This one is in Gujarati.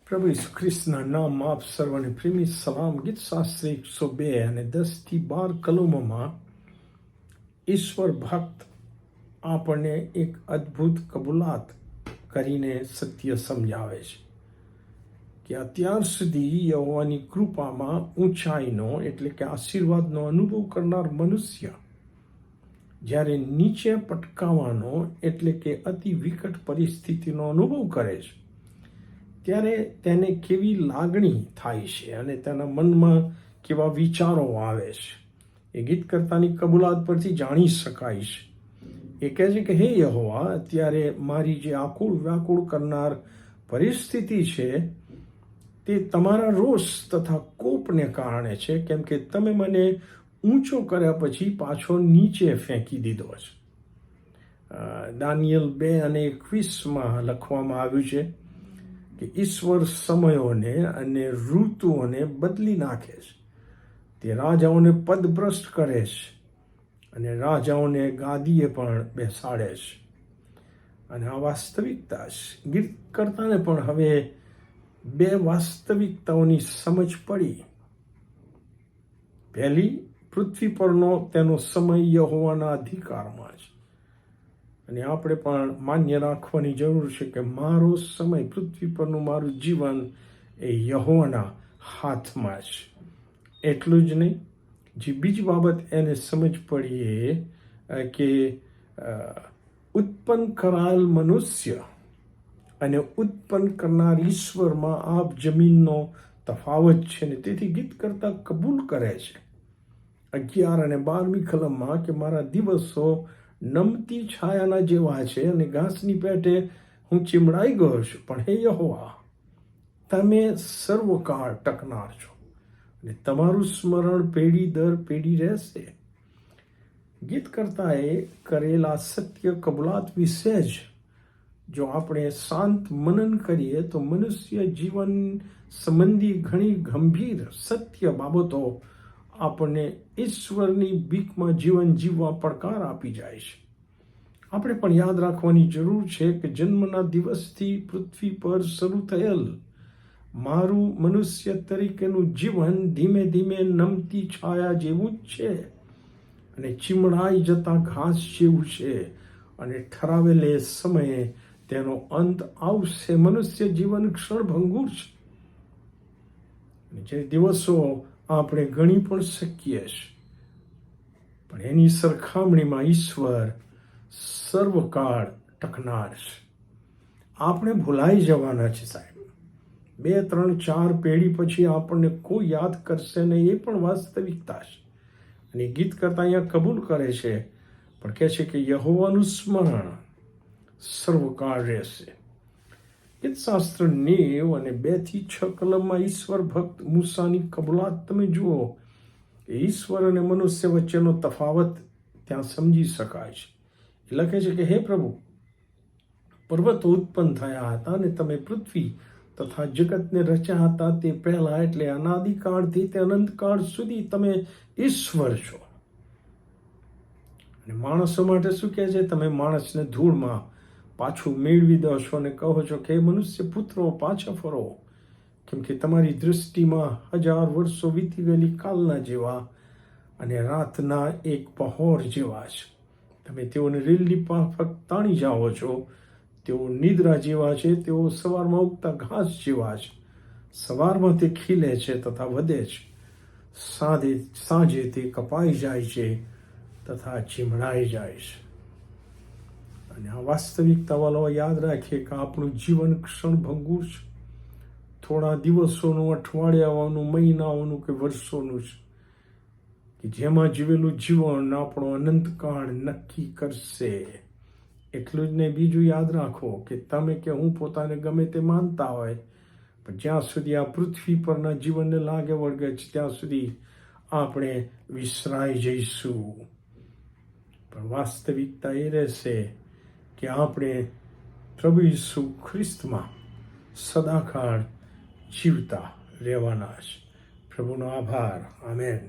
પ્રભુ ઈસુ ખ્રિસ્તના નામ આપ સર્વને પ્રેમી સલામ. ગીત શાસ્ત્રી 102 અને 10-12 કલમોમાં ઈશ્વર ભક્ત આપણને એક અદ્ભુત કબૂલાત કરીને સત્ય સમજાવે છે કે અત્યાર સુધી યહોવાની કૃપામાં ઊંચાઈનો એટલે કે આશીર્વાદનો અનુભવ કરનાર મનુષ્ય જ્યારે નીચે પટકાવાનો એટલે કે અતિ વિકટ પરિસ્થિતિનો અનુભવ કરે છે ત્યારે તેને કેવી લાગણી થાય છે અને તેના મનમાં કેવા વિચારો આવે છે એ ગીતકર્તાની કબૂલાત પરથી જાણી શકાય છે. એ કહે છે કે હે યહોવા, અત્યારે મારી જે આકુળ વ્યાકુળ કરનાર પરિસ્થિતિ છે તે તમારા રોષ તથા કોપને કારણે છે, કેમ કે તમે મને ઊંચો કર્યા પછી પાછો નીચે ફેંકી દીધો છે. દાનિયેલ 2:21 લખવામાં આવ્યું છે કે ઈશ્વર સમયોને અને ઋતુઓને બદલી નાખે છે. તે રાજાઓને પદભ્રષ્ટ કરે છે અને રાજાઓને ગાદીએ પણ બેસાડે છે. અને આ વાસ્તવિકતા છે. ગીતકર્તાને પણ હવે બે વાસ્તવિકતાઓની સમજ પડી. પહેલી, પૃથ્વી પરનો તેનો સમય યહોવાના અધિકારમાં છે અને આપણે પણ માન્ય રાખવાની જરૂર છે કે મારો સમય, પૃથ્વી પરનું મારું જીવન એ યહોવાના હાથમાં છે. એટલું જ નહીં, જે બીજી બાબત એને સમજ પડી કે ઉત્પન્ન કરાયેલ મનુષ્ય અને ઉત્પન્ન કરનાર ઈશ્વરમાં આપ જમીનનો તફાવત છે ને તેથી ગીત કરતા કબૂલ કરે છે 11 અને 12મી કલમમાં કે મારા દિવસો નમતી છાયાના જેવા છે અને ઘાસની પેટે હું ચીમડાઈ ગયો છું, પણ હે યહોવા, તમે સર્વકાળ ટકનાર છો અને તમારું સ્મરણ પેઢી દર પેઢી રહેશે. ગીતકર્તાએ કરેલા સત્ય કબૂલાત વિશે જ જો આપણે શાંત મનન કરીએ તો મનુષ્ય જીવન સંબંધી ઘણી ગંભીર સત્ય બાબતો આપણને ઈશ્વરની બીકમાં જીવન જીવવા પડકાર આપી જાય છે. આપણે પણ યાદ રાખવાની જરૂર છે કે જન્મના દિવસથી પૃથ્વી પર શરૂ થયેલ મારું મનુષ્ય તરીકેનું જીવન ધીમે ધીમે નમતી છાયા જેવું જ છે અને ચીમડાઈ જતા ઘાસ જેવું છે અને ઠરાવેલે સમયે તેનો અંત આવશે. મનુષ્ય જીવન ક્ષણભંગુર છે. જે દિવસો આપણે ગણી પણ શકીએ છીએ, પણ એની સરખામણીમાં ઈશ્વર સર્વકાળ ટકનાર છે. આપણે ભૂલાઈ જવાના છે સાહેબ. 2, 3, 4 પેઢી પછી આપણને કોઈ યાદ કરશે નહીં, એ પણ વાસ્તવિકતા છે. અને ગીત કરતા અહીંયા કબૂલ કરે છે, પણ કહે છે કે યહોવાનું સ્મરણ સર્વકાળ રહેશે. ગીતશાસ્ત્ર 90 અને 2-6 કલમમાં ઈશ્વર ભક્ત મૂસાની કબૂલાત તમે જુઓ. ઈશ્વર અને મનુષ્ય વચ્ચેનો તફાવત ત્યાં સમજી શકાય છે. એ લખે છે કે હે પ્રભુ, પર્વતો ઉત્પન્ન થયા હતા અને તમે પૃથ્વી તથા જગતને રચ્યા હતા તે પહેલા, એટલે અનાદિકાળથી તે અનંતકાળ સુધી તમે ઈશ્વર છો. અને માણસો માટે શું કહે છે? તમે માણસને ધૂળમાં પાછું મેળવી દો છો અને કહો છો કે મનુષ્ય પુત્રો પાછા ફરો, કેમ કે તમારી દૃષ્ટિમાં 1000 વર્ષો વીતી ગયેલી કાલના જેવા અને રાતના એક પહોર જેવા છે. તમે તેઓને રેલની માફક તાણી જાઓ છો. તેઓ નિદ્રા જેવા છે, તેઓ સવારમાં ઉગતા ઘાસ જેવા છે. સવારમાં તે ખીલે છે તથા વધે છે, સાંજે તે કપાઈ જાય છે તથા ચીમડાઈ જાય છે. અને આ વાસ્તવિકતા વાળો યાદ રાખીએ કે આપણું જીવન ક્ષણભંગુર છે. થોડા દિવસોનું, અઠવાડિયાઓનું, મહિનાઓનું કે વર્ષોનું છે, કે જેમાં જીવેલું જીવન આપણો અનંતકાળ નક્કી કરશે. એટલું જ નહીં, બીજું યાદ રાખો કે તમે કે હું પોતાને ગમે તે માનતા હોય, પણ જ્યાં સુધી આ પૃથ્વી પરના જીવનને લાગે વળગે છે ત્યાં સુધી આપણે વિસરાઈ જઈશું. પણ વાસ્તવિકતા એ રહેશે કે આપણે પ્રભુ ઈસુ ખ્રિસ્તમાં સદાકાળ જીવતા રહેવાના છે. પ્રભુનો આભાર. આમેન.